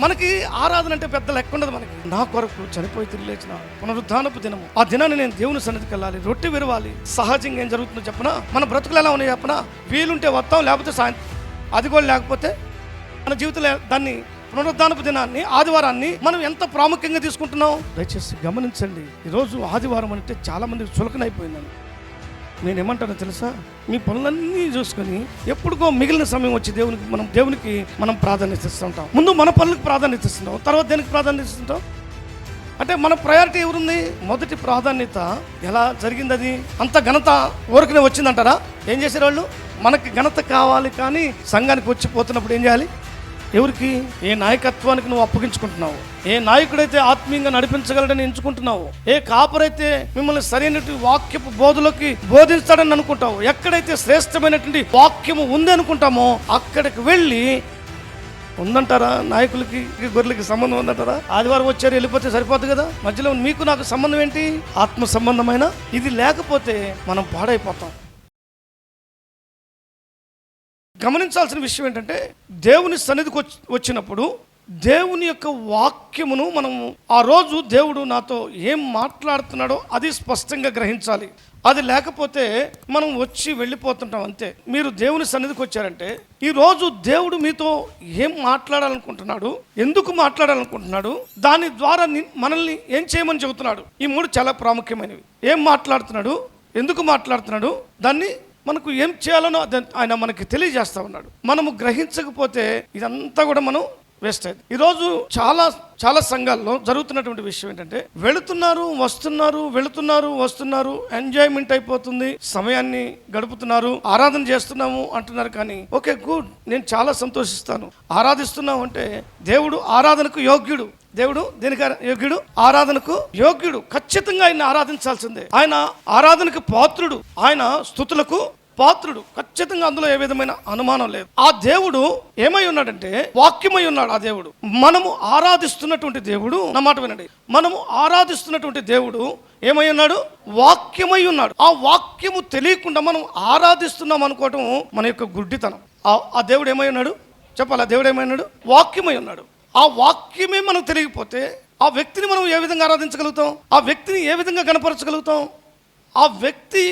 మనకి ఆరాధన అంటే పెద్ద లెక్క ఉండదు. మనకి నా కొరకు చనిపోయి తిరిగి లేచిన పునరుద్ధానపు దినము, ఆ దినాన్ని నేను దేవుని సన్నిధికి వెళ్ళాలి, రొట్టె విరవాలి. సహజంగా ఏం జరుగుతుందో చెప్పనా, మన బ్రతుకులు ఎలా ఉన్నాయి చెప్పనా, వీలుంటే వస్తాం, లేకపోతే సాయంత్రం. అది కూడా లేకపోతే మన జీవితంలో దాన్ని పునరుద్ధానపు దినాన్ని, ఆదివారాన్ని మనం ఎంత ప్రాముఖ్యంగా తీసుకుంటున్నాం దయచేసి గమనించండి. ఈరోజు ఆదివారం అంటే చాలా మందికి చులకనైపోయిందండి. నేనేమంటానో తెలుసా, మీ పనులన్నీ చూసుకొని ఎప్పుడుకో మిగిలిన సమయం వచ్చి దేవునికి మనం ప్రాధాన్యత ఇస్తుంటాం. ముందు మన పనులకు ప్రాధాన్యత ఇస్తుంటాం, తర్వాత దేనికి ప్రాధాన్యత ఇస్తుంటాం. అంటే మన ప్రయారిటీ ఎవరుంది? మొదటి ప్రాధాన్యత ఎలా జరిగింది? అది అంత ఘనత ఊరికనే వచ్చిందంటారా? ఏం చేశారు వాళ్ళు? మనకి ఘనత కావాలి, కానీ సంఘానికి వచ్చిపోతున్నప్పుడు ఏం చేయాలి? ఎవరికి? ఏ నాయకత్వానికి నువ్వు అప్పగించుకుంటున్నావు, ఏ నాయకుడైతే ఆత్మీయంగా నడిపించగలడని ఎంచుకుంటున్నావు, ఏ కాపరైతే మిమ్మల్ని సరైనటువంటి వాక్యపు బోధలోకి బోధిస్తాడని అనుకుంటావు, ఎక్కడైతే శ్రేష్టమైనటువంటి వాక్యము ఉంది అనుకుంటామో అక్కడికి వెళ్ళి ఉందంటారా? నాయకులకి గొర్రెలకి సంబంధం ఉందంటారా? ఆదివారం వచ్చారు వెళ్ళిపోతే సరిపోతుంది కదా. మధ్యలో మీకు నాకు సంబంధం ఏంటి? ఆత్మ సంబంధమైన ఇది లేకపోతే మనం పాడైపోతాం. గమనించాల్సిన విషయం ఏంటంటే, దేవుని సన్నిధికి వచ్చినప్పుడు దేవుని యొక్క వాక్యమును మనము ఆ రోజు దేవుడు నాతో ఏం మాట్లాడుతున్నాడో అది స్పష్టంగా గ్రహించాలి. అది లేకపోతే మనం వచ్చి వెళ్ళిపోతుంటాం అంతే. మీరు దేవుని సన్నిధికి వచ్చారంటే ఈరోజు దేవుడు మీతో ఏం మాట్లాడాలనుకుంటున్నాడు, ఎందుకు మాట్లాడాలనుకుంటున్నాడు, దాని ద్వారా మనల్ని ఏం చేయమని చెబుతున్నాడు. ఈ మూడు చాలా ప్రాముఖ్యమైనవి. ఏం మాట్లాడుతున్నాడు, ఎందుకు మాట్లాడుతున్నాడు, దాన్ని మనకు ఏం చేయాలనో ఆయన మనకి తెలియజేస్తా ఉన్నాడు. మనము గ్రహించకపోతే ఇదంతా కూడా మనం వేస్ట్ అయింది. ఈరోజు చాలా సంఘాల్లో జరుగుతున్నటువంటి విషయం ఏంటంటే, వెళుతున్నారు వస్తున్నారు, ఎంజాయ్మెంట్ అయిపోతుంది, సమయాన్ని గడుపుతున్నారు, ఆరాధన చేస్తున్నాము అంటున్నారు. కానీ ఓకే గుడ్, నేను చాలా సంతోషిస్తాను. ఆరాధిస్తున్నాము అంటే దేవుడు ఆరాధనకు యోగ్యుడు. దేవుడు దేనికి యోగ్యుడు? ఆరాధనకు యోగ్యుడు. ఖచ్చితంగా ఆయన ఆరాధించాల్సిందే. ఆయన ఆరాధనకు పాత్రుడు, ఆయన స్తుతులకు పాత్రుడు. ఖచ్చితంగా అందులో ఏ విధమైన అనుమానం లేదు. ఆ దేవుడు ఏమై ఉన్నాడంటే వాక్యమై ఉన్నాడు. ఆ దేవుడు, మనము ఆరాధిస్తున్నటువంటి దేవుడు, నా మాట వినండి, మనము ఆరాధిస్తున్నటువంటి దేవుడు ఏమై ఉన్నాడు? వాక్యమై ఉన్నాడు. ఆ వాక్యము తెలియకుండా మనం ఆరాధిస్తున్నాం అనుకోవటం మన యొక్క గుడ్డితనం. ఆ దేవుడు ఏమై ఉన్నాడు చెప్పాలి? ఆ దేవుడు ఏమై ఉన్నాడు? వాక్యమై ఉన్నాడు. ఆ వాక్యమే మనకు తెలియకపోతే ఆ వ్యక్తిని మనం ఏ విధంగా ఆరాధించగలుగుతాం? ఆ వ్యక్తిని ఏ విధంగా గణపరచగలుగుతాం? ఆ వ్యక్తి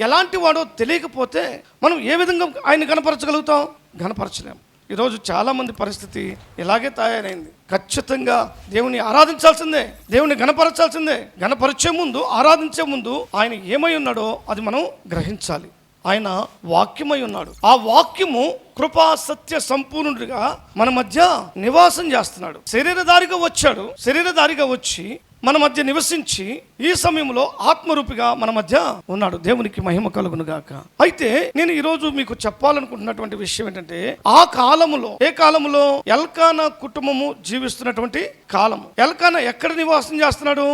ఎలాంటి వాడో తెలియకపోతే మనం ఏ విధంగా ఆయన గణపరచగలుగుతాం? గణపరచలేం. ఈరోజు చాలామంది పరిస్థితి ఇలాగే తయారైంది. ఖచ్చితంగా దేవుని ఆరాధించాల్సిందే, దేవుని గణపరచాల్సిందే. గణపరిచే ముందు, ఆరాధించే ముందు ఆయన ఏమై ఉన్నాడో అది మనం గ్రహించాలి. ఆయన వాక్యమై ఉన్నాడు. ఆ వాక్యము కృపా సత్య సంపూర్ణుడిగా మన మధ్య నివాసం చేస్తున్నాడు. శరీరధారిగా వచ్చాడు. శరీరధారిగా వచ్చి మన మధ్య నివసించి ఈ సమయంలో ఆత్మరూపిగా మన మధ్య ఉన్నాడు. దేవునికి మహిమ కలుగును గాక. అయితే నేను ఈరోజు మీకు చెప్పాలనుకుంటున్నటువంటి విషయం ఏంటంటే, ఆ కాలములో, ఏ కాలములో? ఎల్కానా కుటుంబము జీవిస్తున్నటువంటి కాలము. ఎల్కానా ఎక్కడ నివాసం చేస్తున్నాడు?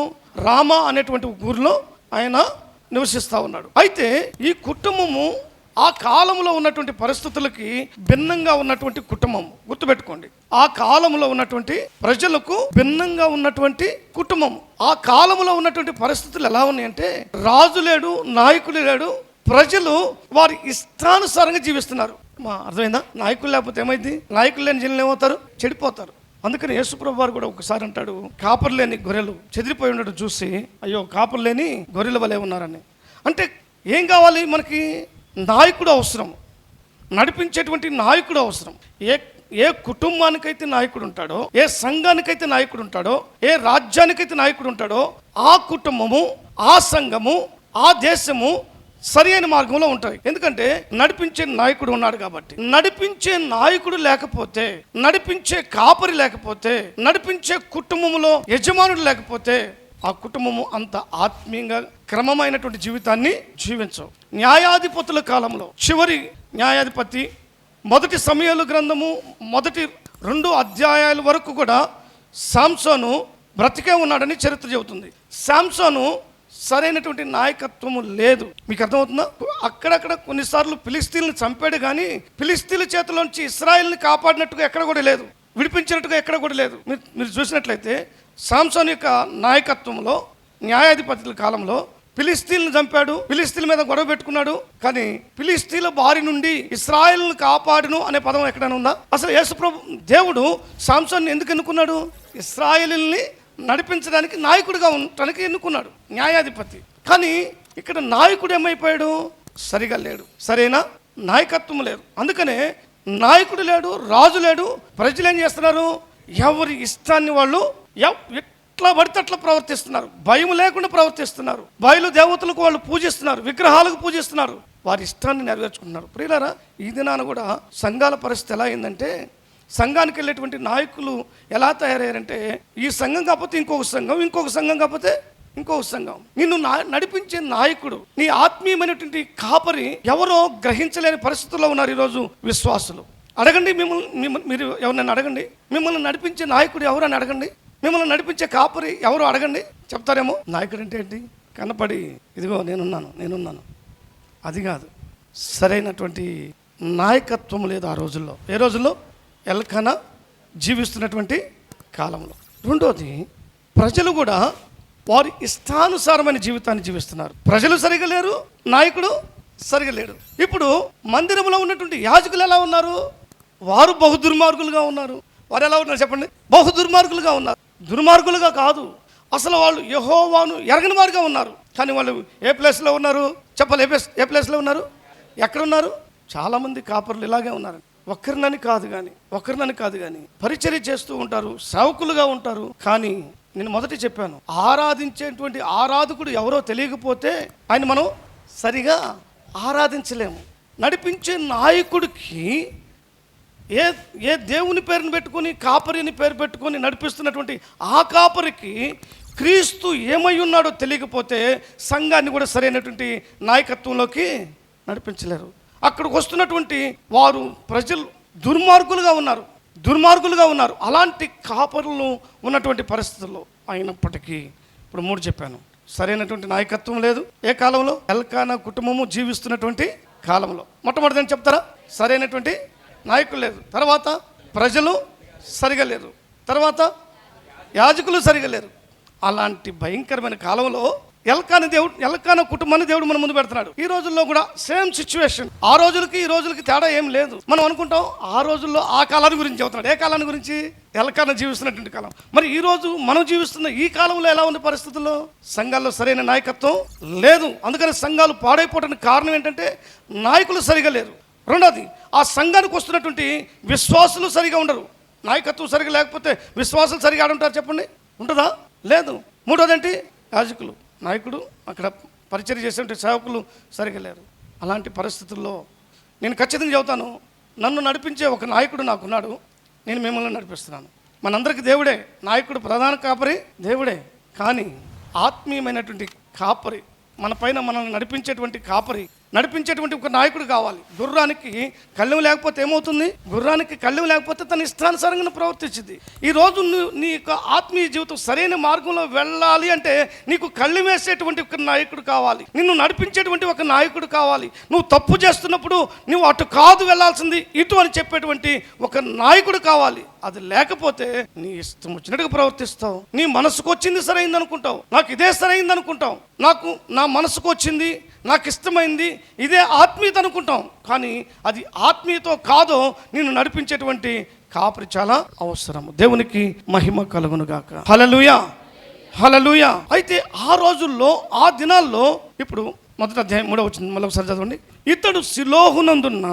రామా అనేటువంటి ఊరిలో ఆయన నివసిస్తా ఉన్నాడు. అయితే ఈ కుటుంబము ఆ కాలంలో ఉన్నటువంటి పరిస్థితులకి భిన్నంగా ఉన్నటువంటి కుటుంబం. గుర్తుపెట్టుకోండి, ఆ కాలంలో ఉన్నటువంటి ప్రజలకు భిన్నంగా ఉన్నటువంటి కుటుంబం. ఆ కాలంలో ఉన్నటువంటి పరిస్థితులు ఎలా ఉన్నాయంటే, రాజు లేడు, నాయకుడు లేడు, ప్రజలు వారి ఇష్టానుసారంగా జీవిస్తున్నారు. అర్థమైందా? నాయకులు లేకపోతే ఏమైంది? నాయకులు లేని జనులు ఏమవుతారు? చెడిపోతారు. అందుకని యేసుప్రభు వారు కూడా ఒకసారి అంటాడు, కాపరు లేని గొర్రెలు చెదిరిపోయి ఉండడం చూసి అయ్యో కాపరు లేని గొర్రెల వలె ఉన్నారని. అంటే ఏం కావాలి మనకి? నాయకుడు అవసరం, నడిపించేటువంటి నాయకుడు అవసరం. ఏ కుటుంబానికైతే నాయకుడు ఉంటాడో, ఏ సంఘానికైతే నాయకుడు ఉంటాడో, ఏ రాజ్యానికైతే నాయకుడు ఉంటాడో, ఆ కుటుంబము, ఆ సంఘము, ఆ దేశము సరి అయిన మార్గంలో ఉంటాయి. ఎందుకంటే నడిపించే నాయకుడు ఉన్నాడు కాబట్టి. నడిపించే నాయకుడు లేకపోతే, నడిపించే కాపరి లేకపోతే, నడిపించే కుటుంబంలో యజమానుడు లేకపోతే ఆ కుటుంబము అంత ఆత్మీయంగా క్రమమైనటువంటి జీవితాన్ని జీవించవు. న్యాయాధిపతుల కాలంలో చివరి న్యాయాధిపతి, మొదటి సమూయేలు గ్రంథము మొదటి 2 అధ్యాయాల వరకు కూడా సామ్సోను బ్రతికే ఉన్నాడని చరిత్ర చెబుతుంది. సామ్సోను సరైనటువంటి నాయకత్వము లేదు. మీకు అర్థమవుతుందా? అక్కడక్కడ కొన్నిసార్లు ఫిలిస్తీన్లు చంపాడు, కానీ ఫిలిస్తీన్ల చేతిలోంచి ఇశ్రాయేల్ని కాపాడినట్టుగా ఎక్కడ కూడా లేదు, విడిపించినట్టుగా ఎక్కడ కూడా లేదు. మీరు చూసినట్లయితే సామ్సోన్ యొక్క నాయకత్వంలో న్యాయాధిపతుల కాలంలో ఫిలిస్తీన్లను చంపాడు, ఫిలిస్తీన్ల మీద గొడవ పెట్టుకున్నాడు. కానీ ఫిలిస్తీన్ల బారి నుండి ఇశ్రాయేలును కాపాడును అనే పదం ఎక్కడైనా ఉందా? అసలు యేసుప్రభు దేవుడు సాంసోన్ని ఎందుకు ఎన్నుకున్నాడు? ఇశ్రాయేలుని నడిపించడానికి నాయకుడిగా ఉండటానికి ఎన్నుకున్నాడు, న్యాయాధిపతి. కానీ ఇక్కడ నాయకుడు ఏమైపోయాడు? సరిగా లేడు, సరైన నాయకత్వం లేదు. అందుకనే నాయకుడు లేడు, రాజు లేడు. ప్రజలు ఏం చేస్తున్నారు? ఎవరి ఇష్టాన్ని వాళ్ళు ఎట్లా పడితే అట్లా ప్రవర్తిస్తున్నారు, భయం లేకుండా ప్రవర్తిస్తున్నారు. బయలు దేవతలకు వాళ్ళు పూజిస్తున్నారు, విగ్రహాలకు పూజిస్తున్నారు, వారి ఇష్టాన్ని నెరవేర్చుకుంటున్నారు. ప్రియులారా, ఈ దినాన కూడా సంఘాల పరిస్థితి ఎలా అయిందంటే, సంఘానికి వెళ్ళేటువంటి నాయకులు ఎలా తయారయ్యారంటే, ఈ సంఘం కాకపోతే ఇంకొక సంఘం, ఇంకొక సంఘం కాకపోతే ఇంకొక సంఘం. నిన్ను నడిపించే నాయకుడు, నీ ఆత్మీయమైనటువంటి కాపరి ఎవరో గ్రహించలేని పరిస్థితుల్లో ఉన్నారు ఈరోజు విశ్వాసులు. అడగండి, మీరు ఎవరినైనా అడగండి, మిమ్మల్ని నడిపించే నాయకుడు ఎవరు అని అడగండి, మిమ్మల్ని నడిపించే కాపరి ఎవరు అడగండి, చెప్తారేమో. నాయకుడు అంటే ఏంటి? కనపడి ఇదిగో నేనున్నాను అది కాదు. సరైనటువంటి నాయకత్వం లేదు ఆ రోజుల్లో. ఏ రోజుల్లో? ఎల్కానా జీవిస్తున్నటువంటి కాలంలో. రెండోది, ప్రజలు కూడా వారి ఇష్టానుసారమైన జీవితాన్ని జీవిస్తున్నారు. ప్రజలు సరిగా లేరు, నాయకుడు సరిగా లేడు. ఇప్పుడు మందిరంలో ఉన్నటువంటి యాజకులు ఎలా ఉన్నారు? వారు బహు దుర్మార్గులుగా ఉన్నారు. వారు ఎలా ఉన్నారు చెప్పండి? బహు దుర్మార్గులుగా ఉన్నారు. దుర్మార్గులుగా కాదు, అసలు వాళ్ళు యెహోవాను ఎరగని వారుగా ఉన్నారు. కానీ వాళ్ళు ఏ ప్లేస్లో ఉన్నారు చెప్పాలి? ఏ ప్లేస్లో ఉన్నారు? ఎక్కడున్నారు? చాలామంది కాపరులు ఇలాగే ఉన్నారు. ఒక్కరినని కాదు కానీ పరిచర్య చేస్తూ ఉంటారు, సేవకులుగా ఉంటారు. కానీ నేను మొదట చెప్పాను, ఆరాధించేటువంటి ఆరాధకుడు ఎవరో తెలియకపోతే ఆయన మనం సరిగా ఆరాధించలేము. నడిపించే నాయకుడికి ఏ దేవుని పేరుని పెట్టుకొని, కాపరిని పేరు పెట్టుకొని నడిపిస్తున్నటువంటి ఆ కాపరికి క్రీస్తు ఏమై ఉన్నాడో తెలియకపోతే సంఘాన్ని కూడా సరైనటువంటి నాయకత్వంలోకి నడిపించలేరు. అక్కడికి వస్తున్నటువంటి వారు ప్రజలు దుర్మార్గులుగా ఉన్నారు. అలాంటి కాపరులు ఉన్నటువంటి పరిస్థితుల్లో అయినప్పటికీ ఇప్పుడు 3 చెప్పాను, సరైనటువంటి నాయకత్వం లేదు. ఏ కాలంలో? ఎల్కానా కుటుంబము జీవిస్తున్నటువంటి కాలంలో. మొట్టమొదటి చెప్తారా? సరైనటువంటి నాయకులు లేదు. తర్వాత ప్రజలు సరిగా లేరు. తర్వాత యాజకులు సరిగా లేరు. అలాంటి భయంకరమైన కాలంలో ఎల్కానా కుటుంబాన్ని దేవుడు మన ముందు పెడుతున్నాడు. ఈ రోజుల్లో కూడా సేమ్ సిచ్యువేషన్. ఆ రోజులకి ఈ రోజులకి తేడా ఏం లేదు. మనం అనుకుంటాం ఆ రోజుల్లో ఆ కాలాన్ని గురించి చెబుతున్నాడు. ఏ కాలాన్ని గురించి? ఎల్కానా జీవిస్తున్నటువంటి కాలం. మరి ఈ రోజు మనం జీవిస్తున్న ఈ కాలంలో ఎలా ఉంది పరిస్థితుల్లో? సంఘాల్లో సరైన నాయకత్వం లేదు. అందుకని సంఘాలు పాడైపోవడానికి కారణం ఏంటంటే నాయకులు సరిగా లేరు. రెండోది, ఆ సంఘానికి వస్తున్నటువంటి విశ్వాసులు సరిగా ఉండరు. నాయకత్వం సరిగా లేకపోతే విశ్వాసులు సరిగా ఆడుంటారు చెప్పండి? ఉంటుందా? లేదు. మూడోది ఏంటి? యాజకులు, నాయకుడు, అక్కడ పరిచర్య చేసే సేవకులు సరిగా లేరు. అలాంటి పరిస్థితుల్లో నేను ఖచ్చితంగా చెబుతాను, నన్ను నడిపించే ఒక నాయకుడు నాకున్నాడు, నేను మిమ్మల్ని నడిపిస్తున్నాను. మనందరికీ దేవుడే నాయకుడు, ప్రధాన కాపరి దేవుడే. కానీ ఆత్మీయమైనటువంటి కాపరి, మన పైన మనల్ని నడిపించేటువంటి కాపరి, నడిపించేటువంటి ఒక నాయకుడు కావాలి. గుర్రానికి కళ్ళెం లేకపోతే ఏమవుతుంది? గుర్రానికి కళ్ళెం లేకపోతే తన ఇష్టానుసారంగా ప్రవర్తించింది. ఈరోజు నీ యొక్క ఆత్మీయ జీవితం సరైన మార్గంలో వెళ్ళాలి అంటే నీకు కళ్ళెం వేసేటువంటి ఒక నాయకుడు కావాలి, నిన్ను నడిపించేటువంటి ఒక నాయకుడు కావాలి. నువ్వు తప్పు చేస్తున్నప్పుడు నువ్వు అటు కాదు వెళ్ళాల్సింది, ఇటు అని చెప్పేటువంటి ఒక నాయకుడు కావాలి. అది లేకపోతే నీ ఇష్టం వచ్చినట్టుగా ప్రవర్తిస్తావు. నీ మనసుకు వచ్చింది సరైంది అనుకుంటావు, నాకు ఇదే సరైంది అనుకుంటావు, నా మనసుకు వచ్చింది, నాకు ఇష్టమైంది, ఇదే ఆత్మీయత అనుకుంటాం. కానీ అది ఆత్మీయతో కాదో నిన్ను నడిపించేటువంటి కాపరి చాలా అవసరం. దేవునికి మహిమ కలుగును గాక. హల్లెలూయా, హల్లెలూయా. అయితే ఆ రోజుల్లో, ఆ దినాల్లో, ఇప్పుడు మొదటి అధ్యాయం 3వ వచనం మళ్ళీ ఒకసారి చదవండి. ఇతడు సిలోహునందున్న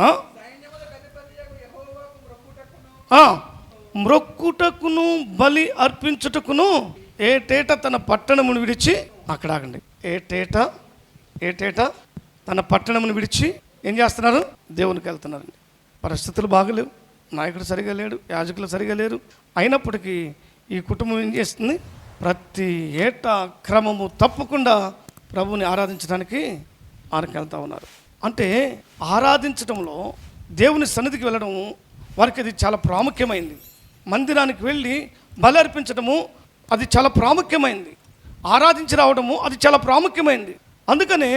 మ్రొక్కుటకును బలి అర్పించుటకును ఏటేట తన పట్టణమును విడిచి, అక్కడ ఆగండి, ఏటేట తన పట్టణమును విడిచి ఏం చేస్తున్నారు? దేవునికి వెళ్తున్నారండి. పరిస్థితులు బాగలేవు, నాయకుడు సరిగా లేడు, యాజకులు సరిగా లేరు. అయినప్పటికీ ఈ కుటుంబం ఏం చేస్తుంది? ప్రతి ఏటా క్రమము తప్పకుండా ప్రభువుని ఆరాధించడానికి వారికి వెళ్తూ ఉన్నారు. అంటే ఆరాధించడంలో, దేవుని సన్నిధికి వెళ్ళడం వారికి అది చాలా ప్రాముఖ్యమైంది. మందిరానికి వెళ్ళి బలి అర్పించడము అది చాలా ప్రాముఖ్యమైంది. ఆరాధించి రావడము అది చాలా ప్రాముఖ్యమైంది. అందుకనే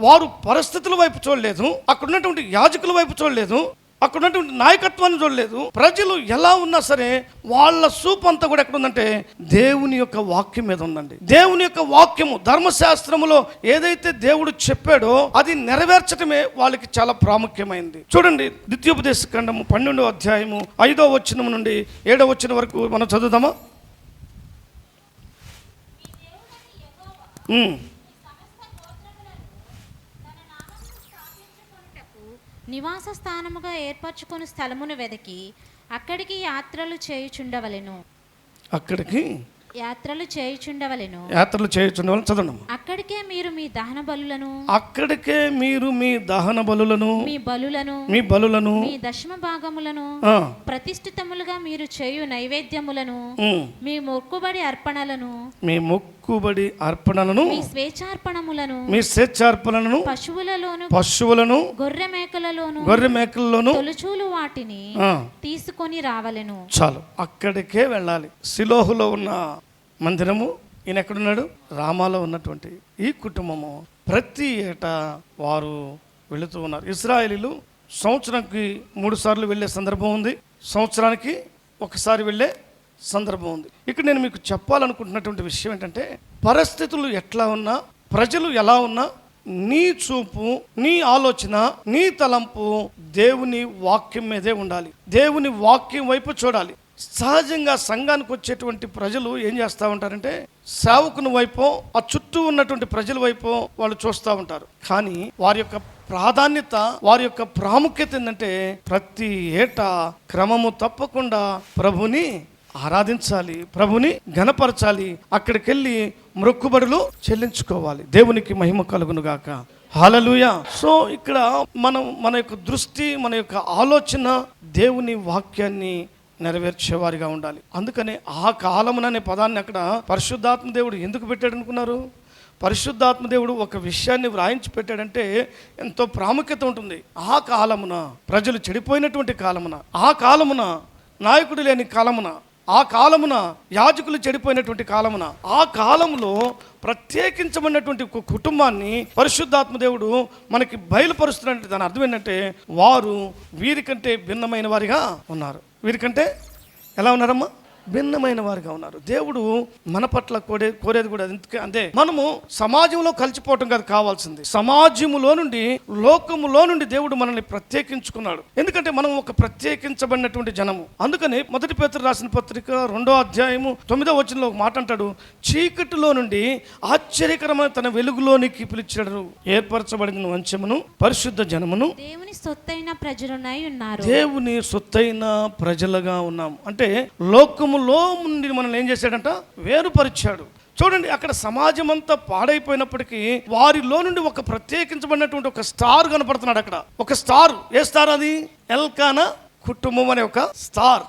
వారు పరిస్థితుల వైపు చూడలేదు, అక్కడ ఉన్నటువంటి యాజకుల వైపు చూడలేదు, అక్కడ ఉన్నటువంటి నాయకత్వాన్ని చూడలేదు. ప్రజలు ఎలా ఉన్నా సరే వాళ్ళ సూప్ అంతా కూడా ఎక్కడ ఉందంటే దేవుని యొక్క వాక్యం మీద ఉందండి. దేవుని యొక్క వాక్యము, ధర్మశాస్త్రములో ఏదైతే దేవుడు చెప్పాడో అది నెరవేర్చడమే వాళ్ళకి చాలా ప్రాముఖ్యమైంది. చూడండి, ద్వితీయోపదేశ ఖండము 12వ అధ్యాయము 5వ వచనం నుండి 7వ వచనం వరకు మనం చదువుదామా? నివాస స్థానముగా ఏర్పరచుకొని స్థలమును వెదకి అక్కడికి యాత్రలు చేయుచుండవలెను. యాత్రలు చేయుచుండవలెను. చదవండి. అక్కడికే మీరు మీ దహన బలులను, మీ బలులను, మీ దశమ భాగములను, ప్రతిష్ఠితములుగా మీరు చేయు నైవేద్యములను, మీ మొక్కుబడి అర్పణలను, మీ స్వేచ్ఛార్పణములను, పశువులలోను, గొర్రె మేకలలోను తొలుచూలు వాటిని తీసుకొని రావలెను. చాలు, అక్కడికే వెళ్ళాలి. సిలోహులో ఉన్న మందిరము, ఈయన ఎక్కడున్నాడు? రామాలో ఉన్నటువంటి ఈ కుటుంబము ప్రతి ఏటా వారు వెళుతూ ఉన్నారు. ఇశ్రాయేలీలు సంవత్సరానికి 3 సార్లు వెళ్ళే సందర్భం ఉంది, సంవత్సరానికి ఒకసారి వెళ్ళే సందర్భం ఉంది. ఇక్కడ నేను మీకు చెప్పాలనుకుంటున్నటువంటి విషయం ఏంటంటే, పరిస్థితులు ఎట్లా ఉన్నా, ప్రజలు ఎలా ఉన్నా, నీ చూపు, నీ ఆలోచన, నీ తలంపు దేవుని వాక్యం మీదే ఉండాలి. దేవుని వాక్యం వైపు చూడాలి. సహజంగా సంఘానికి వచ్చేటువంటి ప్రజలు ఏం చేస్తూ ఉంటారంటే, సేవకుని వైపు, ఆ చుట్టూ ఉన్నటువంటి ప్రజల వైపు వాళ్ళు చూస్తూ ఉంటారు. కానీ వారి యొక్క ప్రాధాన్యత, వారి యొక్క ప్రాముఖ్యత ఏంటంటే, ప్రతి ఏటా క్రమము తప్పకుండా ప్రభుని ఆరాధించాలి, ప్రభుని ఘనపరచాలి, అక్కడికి వెళ్ళి మొక్కుబడులు చెల్లించుకోవాలి. దేవునికి మహిమ కలుగును గాక. హల్లెలూయా. సో ఇక్కడ మన యొక్క దృష్టి, మన యొక్క ఆలోచన దేవుని వాక్యాన్ని నెరవేర్చేవారిగా ఉండాలి. అందుకనే ఆ కాలముననే పదాన్ని అక్కడ పరిశుద్ధాత్మ దేవుడు ఎందుకు పెట్టాడు అనుకున్నారు? పరిశుద్ధాత్మ దేవుడు ఒక విషయాన్ని వ్రాయించి పెట్టాడంటే ఎంతో ప్రాముఖ్యత ఉంటుంది. ఆ కాలమున ప్రజలు చెడిపోయినటువంటి కాలమున, ఆ కాలమున నాయకుడు లేని కాలమున, ఆ కాలమున యాజకులు చెడిపోయినటువంటి కాలమున, ఆ కాలంలో ప్రత్యేకించబడినటువంటి ఒక కుటుంబాన్ని పరిశుద్ధాత్మ దేవుడు మనకి బయలుపరుస్తున్నట్టు. దాని అర్థం ఏంటంటే, వారు వీరికంటే భిన్నమైన వారిగా ఉన్నారు. వీరికంటే ఎలా ఉన్నారమ్మా? భిన్నమైన వారిగా ఉన్నారు. దేవుడు మన పట్ల కోరేది కూడా అంతే. మనము సమాజంలో కలిసిపోవటం కాదు కావాల్సింది, సమాజములో నుండి, లోకములో నుండి దేవుడు మనల్ని ప్రత్యేకించుకున్నాడు. ఎందుకంటే మనం ఒక ప్రత్యేకించబడినటువంటి జనము. అందుకని 1 పేతురు రాసిన పత్రిక 2వ అధ్యాయము 9వ వచనంలో ఒక మాట అంటాడు, చీకటిలో నుండి ఆశ్చర్యకరమైన తన వెలుగులోనికి పిలిచాడు ఏర్పరచబడిన వంశమును, పరిశుద్ధ జనమును, దేవుని సొత్తైన ప్రజలునై ఉన్నారు. దేవుని సొత్తైన ప్రజలుగా ఉన్నాం అంటే లోకములో నుండి మనల్ని ఏం చేశాడంట? వేరుపరిచాడు. చూడండి, అక్కడ సమాజం అంతా పాడైపోయినప్పటికీ వారిలో నుండి ఒక ప్రత్యేకించబడినటువంటి ఒక స్టార్ కనపడుతున్నాడు. అక్కడ ఒక స్టార్. ఏ స్టార్ అది? ఎల్కానా కుటుంబం అనే ఒక స్టార్.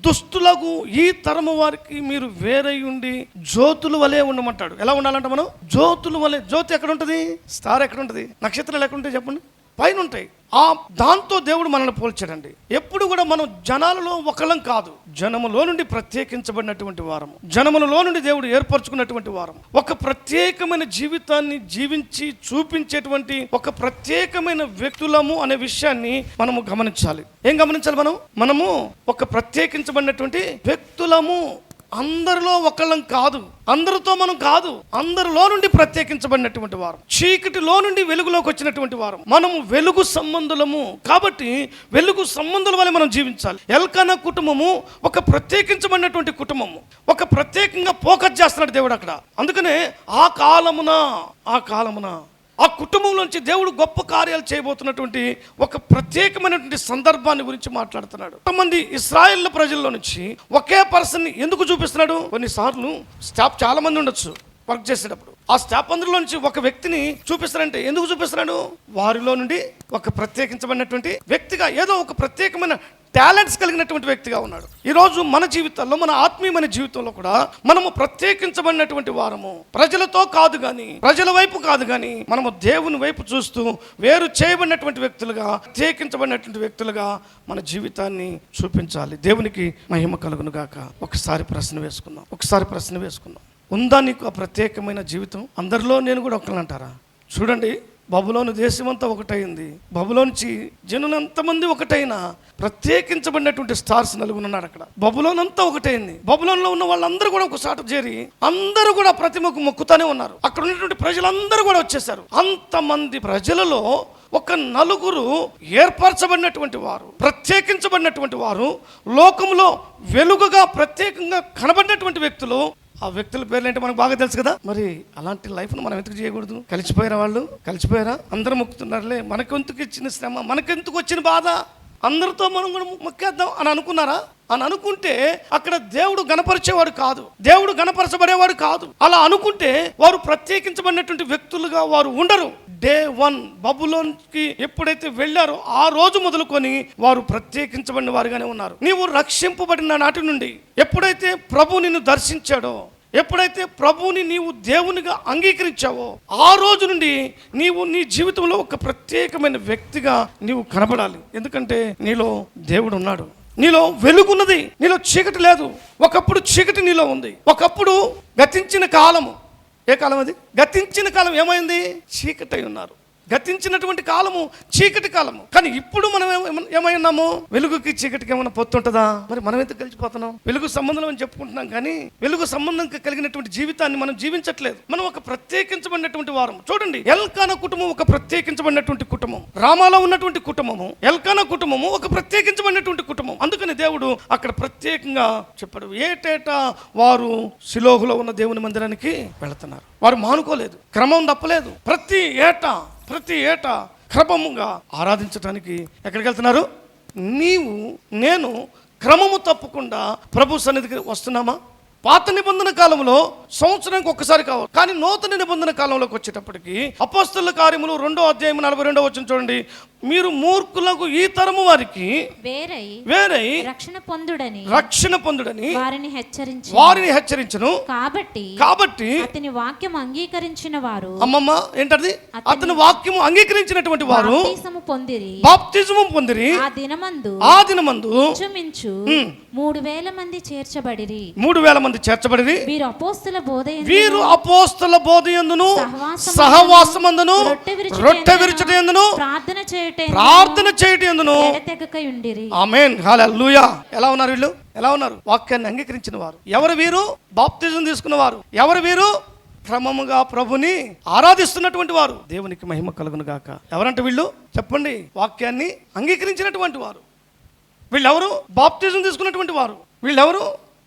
దుస్తులకు ఈ తరము వారికి మీరు వేరై ఉండి జ్యోతుల వలె ఉండమంటాడు. ఎలా ఉండాలంట మనం? జ్యోతుల వలె. జ్యోతి ఎక్కడ ఉంటుంది? స్టార్ ఎక్కడ ఉంటుంది? నక్షత్రాలు ఎక్కడ ఉంటాయి చెప్పండి? పైన ఉంటాయి. ఆ దాంతో దేవుడు మనల్ని పోల్చాడండి. ఎప్పుడు కూడా మనం జనాలలో ఒకళ్ళం కాదు, జనములో నుండి ప్రత్యేకించబడినటువంటి వారము, జనములలో నుండి దేవుడు ఏర్పరచుకున్నటువంటి వారము, ఒక ప్రత్యేకమైన జీవితాన్ని జీవించి చూపించేటువంటి ఒక ప్రత్యేకమైన వ్యక్తులము అనే విషయాన్ని మనము గమనించాలి. ఏం గమనించాలి? మనము ఒక ప్రత్యేకించబడినటువంటి వ్యక్తులము. అందరిలో ఒకళ్ళం కాదు, అందరితో మనం కాదు, అందరిలో నుండి ప్రత్యేకించబడినటువంటి వారం, చీకటిలో నుండి వెలుగులోకి వచ్చినటువంటి వారం. మనము వెలుగు సంబంధులము కాబట్టి వెలుగు సంబంధుల వల్ల మనం జీవించాలి. ఎల్కానా కుటుంబము ఒక ప్రత్యేకించబడినటువంటి కుటుంబము, ఒక ప్రత్యేకంగా ఫోకస్ చేస్తున్నాడు దేవుడు అక్కడ. అందుకనే ఆ కాలమున ఆ కుటుంబంలోంచి దేవుడు గొప్ప కార్యాలు చేయబోతున్నటువంటి ఒక ప్రత్యేకమైనటువంటి సందర్భాన్ని గురించి మాట్లాడుతున్నాడు. కొంతమంది ఇశ్రాయేల్ ప్రజల్లో నుంచి ఒకే పర్సన్ని ఎందుకు చూపిస్తున్నాడు? కొన్నిసార్లు స్టాఫ్ చాలా మంది ఉండొచ్చు వర్క్ చేసేటప్పుడు, ఆ స్టాఫ్ అందరిలో నుంచి ఒక వ్యక్తిని చూపిస్తారంటే ఎందుకు చూపిస్తున్నాడు? వారిలో నుండి ఒక ప్రత్యేకించబడినటువంటి వ్యక్తిగా, ఏదో ఒక ప్రత్యేకమైన టాలెంట్స్ కలిగినటువంటి వ్యక్తిగా ఉన్నాడు. ఈరోజు మన జీవితాల్లో, మన ఆత్మీయమైన జీవితంలో కూడా మనము ప్రత్యేకించబడినటువంటి వారము. ప్రజలతో కాదు కానీ, ప్రజల వైపు కాదు కానీ, మనము దేవుని వైపు చూస్తూ వేరు చేయబడినటువంటి వ్యక్తులుగా, ప్రత్యేకించబడినటువంటి వ్యక్తులుగా మన జీవితాన్ని చూపించాలి. దేవునికి మహిమ కలుగును గాక. ఒకసారి ప్రశ్న వేసుకుందాం. ఉందా నీకు ఆ ప్రత్యేకమైన జీవితం? అందరిలో నేను కూడా ఒకళ్ళంటారా? చూడండి, బబులోను దేశమంతా ఒకటైంది. బబులోంచి జనులంతమంది ఒకటైనా ప్రత్యేకించబడినటువంటి స్టార్స్ నలుగురు ఉన్నారు అక్కడ. బబులోన్ అంతా ఒకటైంది. బబులోన్లో ఉన్న వాళ్ళందరూ కూడా ఒక చాట చేరి అందరూ కూడా ప్రతిమకు మొక్కుతానే ఉన్నారు. అక్కడ ఉన్నటువంటి ప్రజలందరూ కూడా వచ్చేసారు. అంతమంది ప్రజలలో ఒక నలుగురు ఏర్పరచబడినటువంటి వారు, ప్రత్యేకించబడినటువంటి వారు, లోకంలో వెలుగుగా ప్రత్యేకంగా కనబడినటువంటి వ్యక్తులు. ఆ వ్యక్తుల పేర్లు ఏంటో మనకు బాగా తెలుసు కదా. మరి అలాంటి లైఫ్ను మనం ఎందుకు చేయకూడదు? కలిసిపోయారా వాళ్ళు? కలిసిపోయారా? అందరూ మొక్కుతున్నారులే, మనకెందుకు ఇచ్చిన శ్రమ, మనకెందుకు వచ్చిన బాధ, అందరితో మనం కూడా మొక్కేద్దాం అని అనుకున్నారా? అని అనుకుంటే అక్కడ దేవుడు గణపరిచేవాడు కాదు, దేవుడు గణపరచబడేవాడు కాదు. అలా అనుకుంటే వారు ప్రత్యేకించబడినటువంటి వ్యక్తులుగా వారు ఉండరు. డే 1 బబులోన్కి ఎప్పుడైతే వెళ్ళారో ఆ రోజు మొదలుకొని వారు ప్రత్యేకించబడిన వారుగానే ఉన్నారు. నీవు రక్షింపబడిన నాటి నుండి ఎప్పుడైతే ప్రభు నిన్ను దర్శించాడో, ఎప్పుడైతే ప్రభువుని నీవు దేవునిగా అంగీకరించావో ఆ రోజు నుండి నీవు నీ జీవితంలో ఒక ప్రత్యేకమైన వ్యక్తిగా నీవు కనబడాలి. ఎందుకంటే నీలో దేవుడు ఉన్నాడు, నీలో వెలుగున్నది, నీలో చీకటి లేదు. ఒకప్పుడు చీకటి నీలో ఉంది. ఒకప్పుడు గతించిన కాలము, ఏ కాలం అది? గతించిన కాలం ఏమైంది? చీకటి అయి ఉన్నారు. గతించినటువంటి కాలము చీకటి కాలము. కానీ ఇప్పుడు మనం ఏమై ఉన్నాము? వెలుగుకి చీకటికి ఏమైనా పొత్తుంటుందా? మరి మనం ఎంత కలిసిపోతున్నాం? వెలుగు సంబంధం అని చెప్పుకుంటున్నాం కానీ వెలుగు సంబంధం కలిగినటువంటి జీవితాన్ని మనం జీవించట్లేదు. మనం ఒక ప్రత్యేకించబడినటువంటి వారం. చూడండి, ఎల్కానా కుటుంబం ఒక ప్రత్యేకించబడినటువంటి కుటుంబం, రామాలో ఉన్నటువంటి కుటుంబము, ఎల్కానా కుటుంబము ఒక ప్రత్యేకించబడినటువంటి కుటుంబం. అందుకని దేవుడు అక్కడ ప్రత్యేకంగా చెప్పాడు. ఏటేటా వారు షిలోహులో ఉన్న దేవుని మందిరానికి వెళుతున్నారు. వారు మానుకోలేదు, క్రమం తప్పలేదు. ప్రతి ఏటా క్రమముగా ఆరాధించడానికి ఎక్కడికి వెళ్తున్నారు? నీవు నేను క్రమము తప్పకుండా ప్రభు సన్నిధికి వస్తున్నామా? పాత నిబంధన కాలంలో సంవత్సరానికి ఒక్కసారి కావాలి, కానీ నూతన నిబంధన కాలంలోకి వచ్చేటప్పటికి అపోస్తలుల కార్యములు 2వ అధ్యాయం 42వ వచనం చూడండి. మీరు మూర్ఖులకు ఈ తరము వారికి వేరై రక్షణ పొందుడని వారిని హెచ్చరించును. కాబట్టి అతని వాక్యం అంగీకరించిన వారు, అమ్మమ్మ ఏంటది? అతని వాక్యము అంగీకరించినటువంటి వారు బాప్తిజము పొందిరి. ఆ దినమందు ఇంచుమించు 3,000 మంది చేర్చబడిరి. 3,000 మంది చేర్చబడిరి. వీరు అపోస్తల బోధయందును సహవాసమందును రొట్టె విరుచుటయందును ప్రార్థన చేయటయందును ఆమేన్ హల్లెలూయా. ఎలా ఉన్నారు వీళ్ళు? ఎలా ఉన్నారు? వాక్యాన్ని అంగీకరించిన వారు. ఎవరు వీరు? బాప్తిజం తీసుకున్న వారు. ఎవరు వీరు? క్రమముగా ప్రభుని ఆరాధిస్తున్నటువంటి వారు. దేవునికి మహిమ కలుగును గాక. ఎవరంటే వీళ్ళు? చెప్పండి. వాక్యాన్ని అంగీకరించినటువంటి వారు. వీళ్ళెవరు? బాప్తిజం తీసుకున్నటువంటి వారు. వీళ్ళెవరు?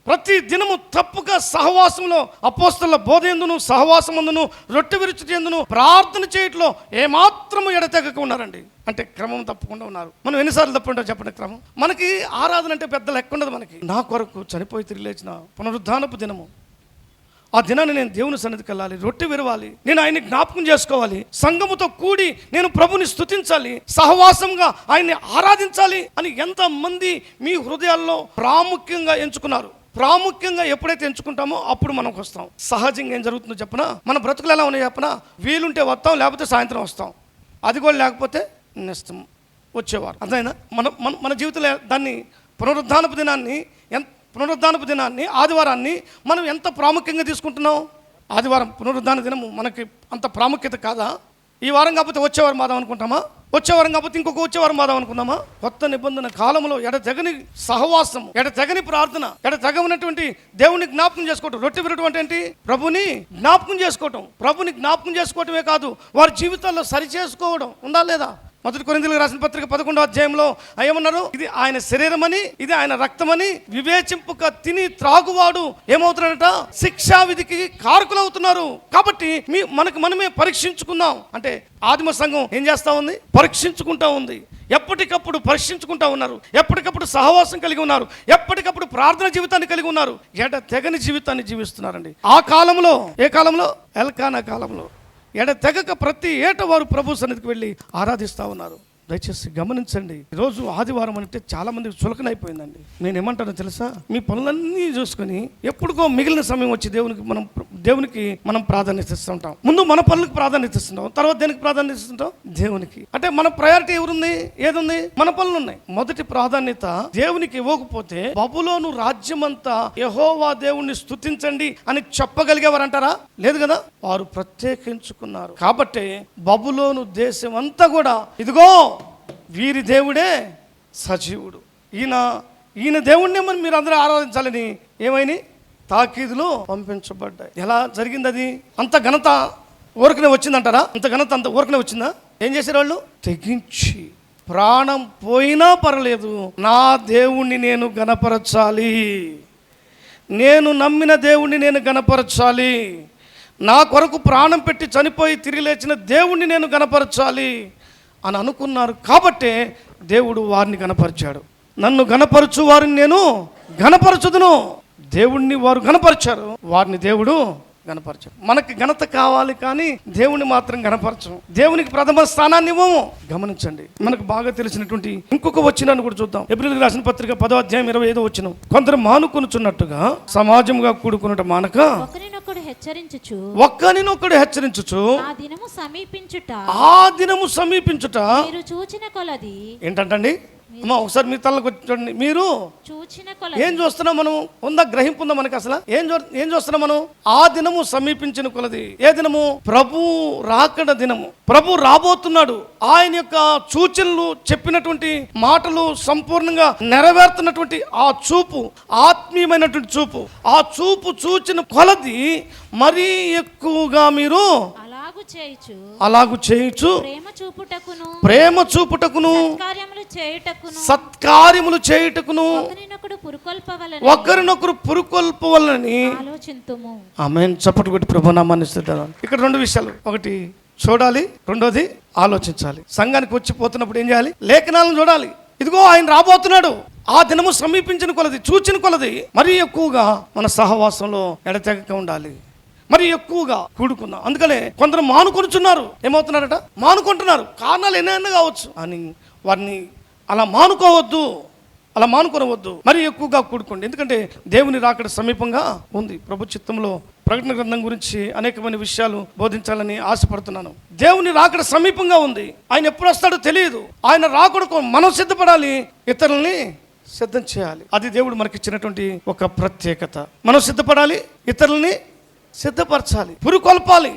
ప్రతి దినము తప్పక సహవాసంలో అపోస్తలుల బోధయందును సహవాసమందును రొట్టె విరుచుటయందును ప్రార్థన చేయట్లో ఏమాత్రము ఎడతెగక ఉన్నారండి. అంటే క్రమం తప్పకుండా ఉన్నారు. మనం ఎన్నిసార్లు తప్పుంటాం చెప్పండి క్రమం? మనకి ఆరాధన అంటే పెద్ద లెక్క ఉండదు. మనకి నా కొరకు చనిపోయి తిరిగి లేచిన పునరుద్ధానపు దినము, ఆ దినాన్ని నేను దేవుని సన్నిధికి వెళ్ళాలి, రొట్టె విరవాలి, నేను ఆయన్ని జ్ఞాపకం చేసుకోవాలి, సంఘముతో కూడి నేను ప్రభుని స్తుతించాలి, సహవాసంగా ఆయన్ని ఆరాధించాలి అని ఎంతమంది మీ హృదయాల్లో ప్రాముఖ్యంగా ఎంచుకున్నారు. ప్రాముఖ్యంగా ఎప్పుడైతే ఎంచుకుంటామో అప్పుడు మనకు వస్తాం. సహజంగా ఏం జరుగుతుందో చెప్పనా? మన బ్రతుకులు ఎలా ఉన్నాయో చెప్పనా? వీలుంటే వస్తాం, లేకపోతే సాయంత్రం వస్తాం. అది కూడా లేకపోతే నెక్స్ట్ వచ్చేవారు. అర్థమైందా? మన జీవితంలో దాన్ని పునరుద్ధానపు దినాన్ని ఆదివారాన్ని మనం ఎంత ప్రాముఖ్యంగా తీసుకుంటున్నాం? ఆదివారం పునరుద్ధాన దినము మనకి అంత ప్రాముఖ్యత కాదా? ఈ వారం కాకపోతే వచ్చేవారం మాదాం అనుకుంటామా? వచ్చేవారం కాకపోతే ఇంకొక వచ్చేవారం మాదాం అనుకుందామా? కొత్త నిబంధన కాలంలో ఎడతెగని సహవాసము, ఎడతెగని ప్రార్థన, ఎడతెగనటువంటి దేవుని జ్ఞాపకం చేసుకోవటం. రొట్టె విరటం అంటే ఏంటి? ప్రభుని జ్ఞాపకం చేసుకోవటం. ప్రభుని జ్ఞాపకం చేసుకోవటమే కాదు, వారి జీవితాల్లో సరి చేసుకోవడం ఉందా లేదా? 1 కొరింథీయులకు రాసిన పత్రిక 11వ అధ్యాయంలో ఏమన్నారు? ఇది ఆయన శరీరమని, ఇది ఆయన రక్తమని వివేచింపక తిని త్రాగువాడు ఏమవుతున్నాడట? శిక్షా విధికి కారకులవుతున్నారు. కాబట్టి మనమే పరీక్షించుకుందాం. అంటే ఆదిమ సంఘం ఏం చేస్తా ఉంది? పరీక్షించుకుంటా ఉంది. ఎప్పటికప్పుడు పరీక్షించుకుంటా ఉన్నారు, ఎప్పటికప్పుడు సహవాసం కలిగి ఉన్నారు, ఎప్పటికప్పుడు ప్రార్థన జీవితాన్ని కలిగి ఉన్నారు. తెగని జీవితాన్ని జీవిస్తున్నారండి. ఆ కాలంలో, ఏ కాలంలో? ఎల్కానా కాలంలో తెగక ప్రతి ఏట వారు ప్రభు సన్నిధికి వెళ్ళి ఆరాధిస్తూ ఉన్నారు. దయచేసి గమనించండి. ఈరోజు ఆదివారం అంటే చాలా మందికి చులకనైపోయిందండి. నేను ఏమంటానో తెలుసా? మీ పనులన్నీ చూసుకొని ఎప్పుడుకో మిగిలిన సమయం వచ్చి దేవునికి మనం దేవునికి మనం ప్రాధాన్యత ఇస్తుంటాం. ముందు మన పనులకు ప్రాధాన్యత ఇస్తుంటాం, తర్వాత దేనికి ప్రాధాన్యత ఇస్తుంటాం? దేవునికి. అంటే మన ప్రయారిటీ ఎవరుంది? ఏదుంది? మన పనులు ఉన్నాయి. మొదటి ప్రాధాన్యత దేవునికి ఇవ్వకపోతే బబులోను రాజ్యమంతా యెహోవా దేవుణ్ణి స్తుతించండి అని చెప్పగలిగేవారంటారా? లేదు కదా. వారు ప్రత్యేకించుకున్నారు. కాబట్టి బబులోను దేశం అంతా కూడా ఇదిగో వీరి దేవుడే సజీవుడు, ఈయన దేవుణ్ణి మనం మీరు అందరూ ఆరాధించాలని ఏమైనా తాకీదులు పంపించబడ్డాయి. ఎలా జరిగింది అది? అంత ఘనత ఊరకనే వచ్చిందంటారా? అంత ఘనత అంత ఊరకనే వచ్చిందా? ఏం చేశారు వాళ్ళు? తెగించి ప్రాణం పోయినా పర్లేదు, నా దేవుణ్ణి నేను గణపరచాలి, నేను నమ్మిన దేవుణ్ణి నేను గణపరచాలి, నా కొరకు ప్రాణం పెట్టి చనిపోయి తిరిగి లేచిన దేవుణ్ణి నేను గణపరచాలి అని అనుకున్నారు. కాబట్టే దేవుడు వారిని గణపరిచాడు. నన్ను గణపరచు వారిని నేను గణపరచుదును. దేవుణ్ణి వారు గణపరిచారు, వారిని దేవుడు గణపరచాడు. మనకి ఘనత కావాలి కానీ దేవుని మాత్రం గణపరచం, దేవునికి ప్రథమ స్థానాన్ని ఇవ్వము. గమనించండి, మనకు బాగా తెలిసినటువంటి ఇంకొక వచనాన్ని కూడా చూద్దాం. ఎబ్రీయులకు రాసిన పత్రిక 10వ అధ్యాయం 25వ వచనం. కొందరు మానుకొనుచున్నట్టుగా సమాజంగా కూడుకున్నట మానక ఒకరినొకడు హెచ్చరించుచు ఆ దినము సమీపించుట మీరు చూచిన కొలది. ఏంటంటే అమ్మా ఒకసారి మీ తలకు చూడండి. మీరు చూచిన ఏం చూస్తున్నాం? మనం ఉందా? గ్రహింపు ఉందా మనకి? అసలు ఏం చూస్తున్నాం మనం? ఆ దినము సమీపించిన కొలది. ఏ దినము? ప్రభు రాకడ దినము. ప్రభు రాబోతున్నాడు. ఆయన యొక్క సూచనలు చెప్పినటువంటి మాటలు సంపూర్ణంగా నెరవేరుతున్నటువంటి ఆ చూపు, ఆత్మీయమైనటువంటి చూపు, ఆ చూపు చూచిన కొలది మరీ ఎక్కువగా మీరు అలాగు చేయుచు ప్రేమ చూపుటకును సత్కార్యములు చేయుటకును ఒకరినొకరు పురుకొల్పవలనని ఆమేన్. చప్పట్లు కొట్టి ప్రభు నామాన్ని స్తుతిద్దాం. ఇక్కడ రెండు విషయాలు, ఒకటి చూడాలి, రెండోది ఆలోచించాలి. సంఘానికి వచ్చిపోతున్నప్పుడు ఏం చేయాలి? లేఖనాలను చూడాలి. ఇదిగో ఆయన రాబోతున్నాడు. ఆ దినము సమీపించిన కొలది, చూచిన కొలది మరీ ఎక్కువగా మన సహవాసంలో ఎడతెగక ఉండాలి, మరి ఎక్కువగా కూడుకుందాం. అందుకనే కొందరు మానుకొనుచున్నారు. ఏమవుతున్నారట? మానుకుంటున్నారు. కారణాలు ఎన్నైనా కావచ్చు అని వారిని అలా మానుకోవద్దు, మరి ఎక్కువగా కూడుకోండి. ఎందుకంటే దేవుని రాకడ సమీపంగా ఉంది. ప్రభు చిత్తంలో ప్రకటన గ్రంథం గురించి అనేకమైన విషయాలు బోధించాలని ఆశపడుతున్నాను. దేవుని రాకడ సమీపంగా ఉంది. ఆయన ఎప్పుడు వస్తాడో తెలియదు. ఆయన రాకడకు మనం సిద్ధపడాలి, ఇతరుల్ని సిద్ధం చేయాలి. అది దేవుడు మనకి ఇచ్చినటువంటి ఒక ప్రత్యేకత. మనం సిద్ధపడాలి, ఇతరుల్ని సిద్ధపరచాలి, పురుకొల్పాలి.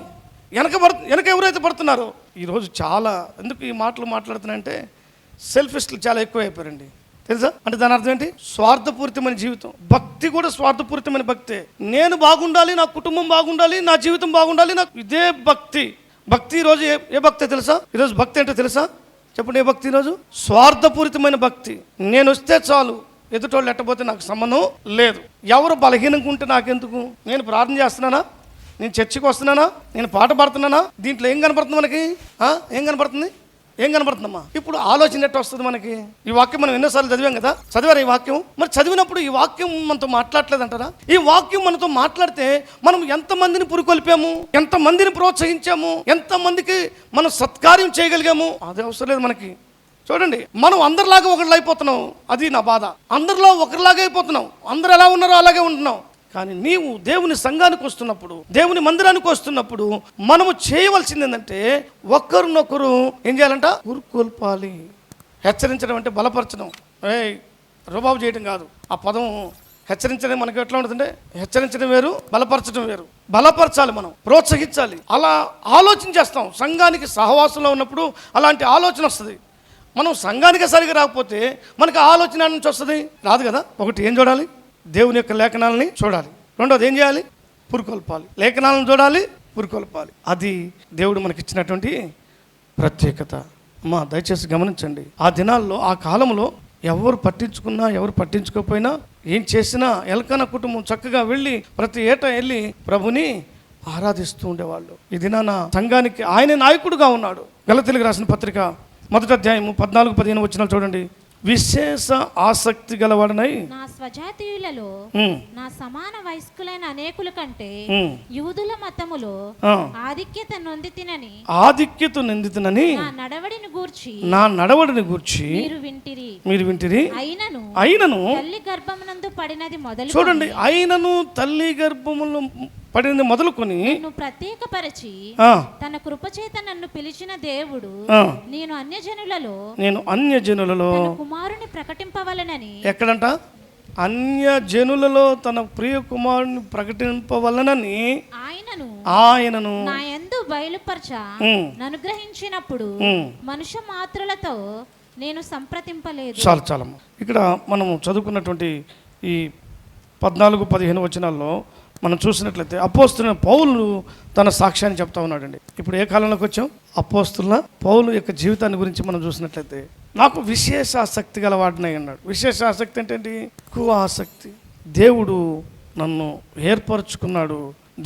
వెనక ఎవరైతే పడుతున్నారో ఈరోజు చాలా, ఎందుకు ఈ మాటలు మాట్లాడుతున్నాయంటే సెల్ఫిస్టులు చాలా ఎక్కువ అయిపోయారండి. తెలుసా? అంటే దాని అర్థం ఏంటి? స్వార్థపూరితమైన జీవితం. భక్తి కూడా స్వార్థపూరితమైన భక్తే. నేను బాగుండాలి, నా కుటుంబం బాగుండాలి, నా జీవితం బాగుండాలి, నాకు ఇదే భక్తి. భక్తి ఈరోజు ఏ భక్తే తెలుసా? ఈరోజు భక్తి ఏంటో తెలుసా? చెప్పండి, ఏ భక్తి ఈరోజు? స్వార్థపూరితమైన భక్తి. నేను వస్తే చాలు, ఎదుటోళ్ళు ఎట్టబోతే నాకు సంబంధం లేదు, ఎవరు బలహీనంగా ఉంటే నాకెందుకు, నేను ప్రార్థన చేస్తున్నానా, నేను చర్చికి వస్తున్నానా, నేను పాట పాడుతున్నానా, దీంట్లో ఏం కనపడుతుంది మనకి? ఏం కనపడుతుందమ్మా? ఇప్పుడు ఆలోచన ఎట్లా వస్తుంది మనకి? ఈ వాక్యం మనం ఎన్నోసార్లు చదివాం కదా, చదివారు ఈ వాక్యం. మరి చదివినప్పుడు ఈ వాక్యం మనతో మాట్లాడలేదు అంటారా? ఈ వాక్యం మనతో మాట్లాడితే మనం ఎంతమందిని పురికొల్పాము, ఎంతమందిని ప్రోత్సహించాము, ఎంతమందికి మనం సత్కార్యం చేయగలిగాము, అది అవసరం లేదు మనకి. చూడండి, మనం అందరిలాగా ఒకరిలా అయిపోతున్నాం, అది నా బాధ. అందరిలో ఒకరిలాగా అయిపోతున్నాం, అందరు ఎలా ఉన్నారో అలాగే ఉంటున్నాం. కానీ నీవు దేవుని సంఘానికి వస్తున్నప్పుడు, దేవుని మందిరానికి వస్తున్నప్పుడు మనము చేయవలసింది ఏంటంటే ఒకరినొకరు ఏం చేయాలంట? పురుకొల్పాలి. హెచ్చరించడం అంటే బలపరచడం, రుబాబు చేయడం కాదు. ఆ పదం హెచ్చరించడం మనకి ఎట్లా ఉంటుందంటే, హెచ్చరించడం వేరు, బలపరచడం వేరు. బలపరచాలి, మనం ప్రోత్సహించాలి. అలా ఆలోచన చేస్తాం. సంఘానికి సహవాసంలో ఉన్నప్పుడు అలాంటి ఆలోచన వస్తుంది. మనం సంఘానికి సరిగా రాకపోతే మనకు ఆలోచన నుంచి వస్తుంది, రాదు కదా. ఒకటి ఏం చూడాలి? దేవుని యొక్క లేఖనాలని చూడాలి. రెండోది ఏం చేయాలి? పురుకొల్పాలి. లేఖనాలను చూడాలి, పురుకొల్పాలి. అది దేవుడు మనకి ఇచ్చినటువంటి ప్రత్యేకత. అమ్మా దయచేసి గమనించండి. ఆ దినాల్లో, ఆ కాలంలో ఎవరు పట్టించుకున్నా ఎవరు పట్టించుకోకపోయినా, ఏం చేసినా ఎల్కానా కుటుంబం చక్కగా వెళ్ళి ప్రతి ఏటా వెళ్ళి ప్రభుని ఆరాధిస్తూ ఉండేవాళ్ళు. ఈ దినాన సంఘానికి ఆయన నాయకుడుగా ఉన్నాడు. గలతీయులకు రాసిన పత్రిక 1వ అధ్యాయము 14-15 వచనాలు చూడండి. విశేష ఆసక్తి గలవాడనై నా స్వజాతీయులలో నా సమాన వయస్కులైన అనేకుల కంటే యూదుల మతములో ఆధిక్యత నొందితినని నా నడవడిని గూర్చి మీరు వింటిరి. అయినను తల్లి గర్భమునందు పడినది మొదలు. చూడండి, అయినను తల్లి గర్భములో పడింది మొదలుకొని నువ్వు ప్రత్యేకపరిచి తన కృపచేత నన్ను పిలిచిన దేవుడు నేను అన్యజనులలో కుమారుని ప్రకటింపవలనని. ఎక్కడంట? అన్యజనులలో తన ప్రియ కుమారుని ప్రకటింపవలనని ఆయనను నా యందు బయలుపరచ అనుగ్రహించినప్పుడు మనుష్య మాత్రులతో నేను సంప్రదింపలేదు. చాలా ఇక్కడ మనము చదువుకున్నటువంటి ఈ 14-15 వచనాల్లో మనం చూసినట్లయితే అపోస్తులైన పౌలు తన సాక్ష్యాన్ని చెప్తా ఉన్నాడండి. ఇప్పుడు ఏ కాలంలోకి వచ్చాం? అపోస్తుల పౌలు యొక్క జీవితాన్ని గురించి మనం చూసినట్లయితే నాకు విశేష ఆసక్తి గలవాడినై అన్నాడు. విశేష ఆసక్తి అంటే ఎక్కువ ఆసక్తి. దేవుడు నన్ను ఏర్పరచుకున్నాడు,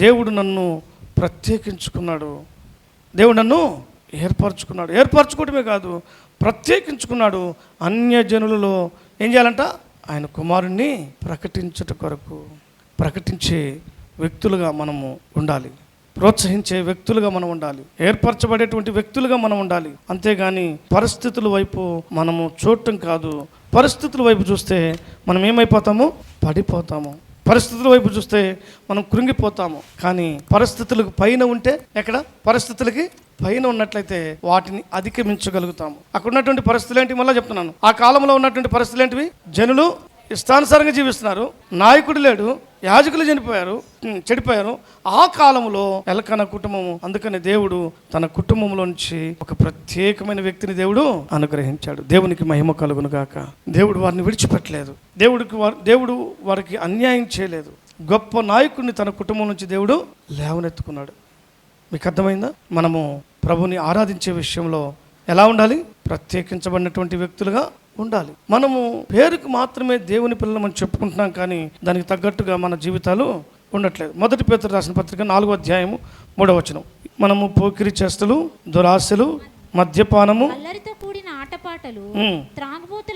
దేవుడు నన్ను ప్రత్యేకించుకున్నాడు, దేవుడు నన్ను ఏర్పరచుకోవడమే కాదు ప్రత్యేకించుకున్నాడు. అన్యజనులలో ఏం చేయాలంట? ఆయన కుమారుణ్ణి ప్రకటించుట కొరకు. ప్రకటించే వ్యక్తులుగా మనము ఉండాలి, ప్రోత్సహించే వ్యక్తులుగా మనం ఉండాలి, ఏర్పరచబడేటువంటి వ్యక్తులుగా మనం ఉండాలి. అంతేగాని పరిస్థితుల వైపు మనము చూడటం కాదు. పరిస్థితుల వైపు చూస్తే మనం ఏమైపోతాము? పడిపోతాము. పరిస్థితుల వైపు చూస్తే మనం కృంగిపోతాము. కానీ పరిస్థితులకు పైన ఉంటే, ఎక్కడ పరిస్థితులకి పైన ఉన్నట్లయితే వాటిని అధిగమించగలుగుతాము. అక్కడ ఉన్నటువంటి పరిస్థితులు ఏంటి? మళ్ళీ చెప్తున్నాను. ఆ కాలంలో ఉన్నటువంటి పరిస్థితులు ఏంటివి? జనులు ఇష్టానుసారంగా జీవిస్తున్నారు, నాయకుడు లేడు, యాజకులు చెడిపోయారు. ఆ కాలంలో ఎలకన కుటుంబము. అందుకని దేవుడు తన కుటుంబంలో నుంచి ఒక ప్రత్యేకమైన వ్యక్తిని దేవుడు అనుగ్రహించాడు. దేవునికి మహిమ కలుగును గాక. దేవుడు వారిని విడిచిపెట్టలేదు, దేవుడు వారికి అన్యాయం చేయలేదు. గొప్ప నాయకుడిని తన కుటుంబం నుంచి దేవుడు లేవనెత్తుకున్నాడు. మీకు అర్థమైందా? మనము ప్రభుని ఆరాధించే విషయంలో ఎలా ఉండాలి? ప్రత్యేకించబడినటువంటి వ్యక్తులుగా ఉండాలి. మనము పేరుకు మాత్రమే దేవుని పిల్లలని చెప్పుకుంటున్నాం, కానీ దానికి తగ్గట్టుగా మన జీవితాలు ఉండట్లేదు. 1 పేతురు రాసిన పత్రిక 4వ అధ్యాయము 3వ వచనం. మనము పోకిరి చేష్టలు, దురాశలు, మద్యపానము, అల్లరితో కూడిన ఆటపాటలు, త్రాగుబోతు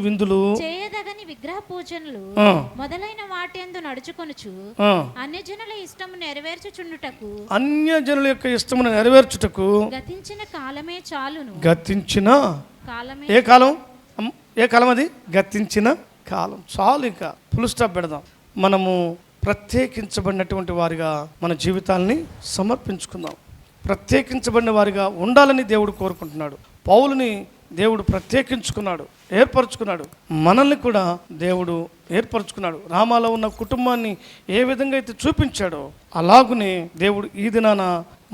విందులు, చేయదగని విగ్రహ పూజనలు మొదలైన వాటియందు నడుచుకొనుచు అన్యజనుల ఇష్టము నెరవేర్చుచుండుటకు, అన్యజనుల యొక్క ఇష్టమును నెరవేర్చుటకు గతించిన కాలమే చాలును. గతించిన కాలమే. ఏ కాలం అది? గతించిన కాలం చాలు. ఇంకా ఫుల్ స్టాప్ పెడదాం. మనము ప్రత్యేకించబడినటువంటి వారిగా మన జీవితాల్ని సమర్పించుకుందాం. ప్రత్యేకించబడిన వారిగా ఉండాలని దేవుడు కోరుకుంటున్నాడు. పౌలుని దేవుడు ప్రత్యేకించుకున్నాడు, ఏర్పరచుకున్నాడు. మనల్ని కూడా దేవుడు ఏర్పరచుకున్నాడు. రామాలో ఉన్న కుటుంబాన్ని ఏ విధంగా అయితే చూపించాడో అలాగునే దేవుడు ఈ దినాన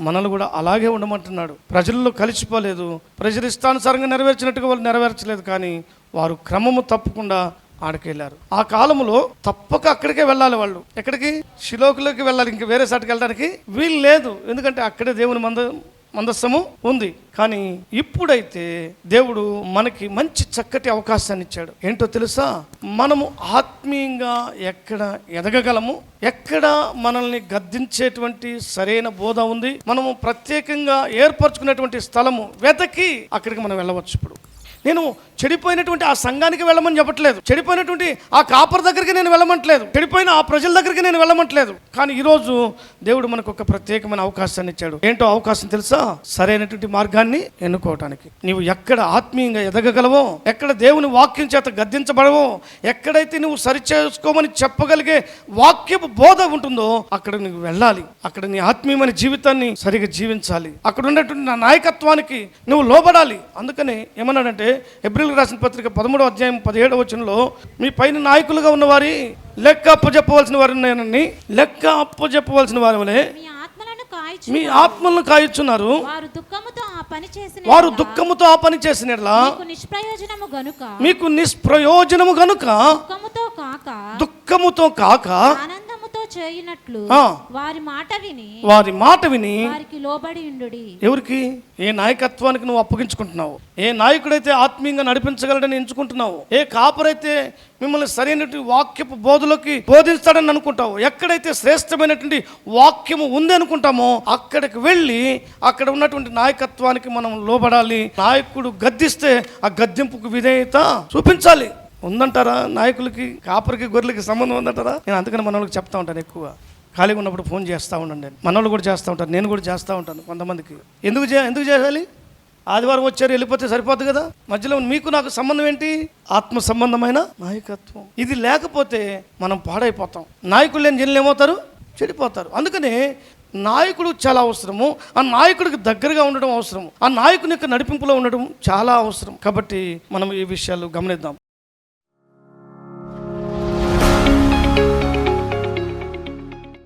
మనల్ని కూడా అలాగే ఉండమంటున్నాడు. ప్రజల్లో కలిసిపోలేదు, ప్రజలు ఇష్టానుసారంగా నెరవేర్చినట్టుగా వాళ్ళు నెరవేర్చలేదు, కానీ వారు క్రమము తప్పకుండా ఆడికెళ్ళారు. ఆ కాలంలో తప్పక అక్కడికే వెళ్ళాలి. వాళ్ళు ఎక్కడికి? షిలోకులోకి వెళ్ళాలి. ఇంక వేరే సాటికి వెళ్ళడానికి వీలు లేదు. ఎందుకంటే అక్కడే దేవుని మందస్సము ఉంది. కానీ ఇప్పుడైతే దేవుడు మనకి మంచి చక్కటి అవకాశాన్ని ఇచ్చాడు. ఏంటో తెలుసా? మనము ఆత్మీయంగా ఎక్కడ ఎదగగలము, ఎక్కడ మనల్ని గద్దించేటువంటి సరైన బోధ ఉంది, మనము ప్రత్యేకంగా ఏర్పరచుకునేటువంటి స్థలము వెతకి అక్కడికి మనం వెళ్ళవచ్చు. ఇప్పుడు నేను చెడిపోయినటువంటి ఆ సంఘానికి వెళ్ళమని చెప్పట్లేదు, చెడిపోయినటువంటి ఆ కాపర్ దగ్గరికి నేను వెళ్ళమంటలేదు, చెడిపోయిన ఆ ప్రజల దగ్గరికి నేను వెళ్ళమంటలేదు. కానీ ఈరోజు దేవుడు మనకు ఒక ప్రత్యేకమైన అవకాశాన్ని ఇచ్చాడు. ఏంటో అవకాశం తెలుసా? సరైనటువంటి మార్గాన్ని ఎన్నుకోవటానికి. నీవు ఎక్కడ ఆత్మీయంగా ఎదగగలవో, ఎక్కడ దేవుని వాక్యం చేత గద్దించబడవో, ఎక్కడైతే నువ్వు సరిచేసుకోమని చెప్పగలిగే వాక్యపు బోధ ఉంటుందో అక్కడ నువ్వు వెళ్ళాలి. అక్కడ నీ ఆత్మీయమైన జీవితాన్ని సరిగా జీవించాలి. అక్కడ ఉన్నటువంటి నా నాయకత్వానికి నువ్వు లోబడాలి. అందుకని ఏమన్నాడంటే హెబ్రీయులకు రాసిన పత్రిక 13వ అధ్యాయం 17వ వచనంలో, మీ పైన నాయకులుగా ఉన్నవారి లెక్క అప్పచెప్పవలసిన వారిని లెక్క అప్పచెప్పవలసిన వారి వలె మీ ఆత్మలను కాయొచ్చున్నారు. వారు దుఃఖముతో ఆ పని చేసిన మీకు నిష్ప్రయోజనము గనుక దుఃఖముతో కాక చేయునట్లు వారి మాట విని వారికి లోబడి ఉండుడి. ఎవరికి? ఏ నాయకత్వానికి నువ్వు అప్పగించుకుంటున్నావు, ఏ నాయకుడైతే ఆత్మీయంగా నడిపించగలడని ఎంచుకుంటున్నావు, ఏ కాపరైతే మిమ్మల్ని సరైనటువంటి వాక్యపు బోధలోకి బోధిస్తాడని అనుకుంటావు, ఎక్కడైతే శ్రేష్టమైనటువంటి వాక్యము ఉంది అనుకుంటామో అక్కడికి వెళ్ళి అక్కడ ఉన్నటువంటి నాయకత్వానికి మనం లోబడాలి. నాయకుడు గద్దిస్తే ఆ గద్దింపుకు విధేయత చూపించాలి. ఉందంటారా? నాయకులకి కాపరికి గొర్రెలకి సంబంధం ఉందంటారా? నేను అందుకని మన వాళ్ళకి చెప్తా ఉంటాను, ఎక్కువ ఖాళీగా ఉన్నప్పుడు ఫోన్ చేస్తూ ఉండండి. మన వాళ్ళు కూడా చేస్తూ ఉంటారు, నేను కూడా చేస్తూ ఉంటాను కొంతమందికి. ఎందుకు చేయాలి? ఆదివారం వచ్చారు వెళ్ళిపోతే సరిపోద్ది కదా, మధ్యలో మీకు నాకు సంబంధం ఏంటి? ఆత్మ సంబంధమైన నాయకత్వం. ఇది లేకపోతే మనం పాడైపోతాం. నాయకులు లేని జనులు ఏమవుతారు? చెడిపోతారు. అందుకనే నాయకుడు చాలా అవసరము. ఆ నాయకుడికి దగ్గరగా ఉండడం అవసరము. ఆ నాయకుని యొక్క నడిపింపులో ఉండడం చాలా అవసరం. కాబట్టి మనం ఈ విషయాలు గమనిద్దాం.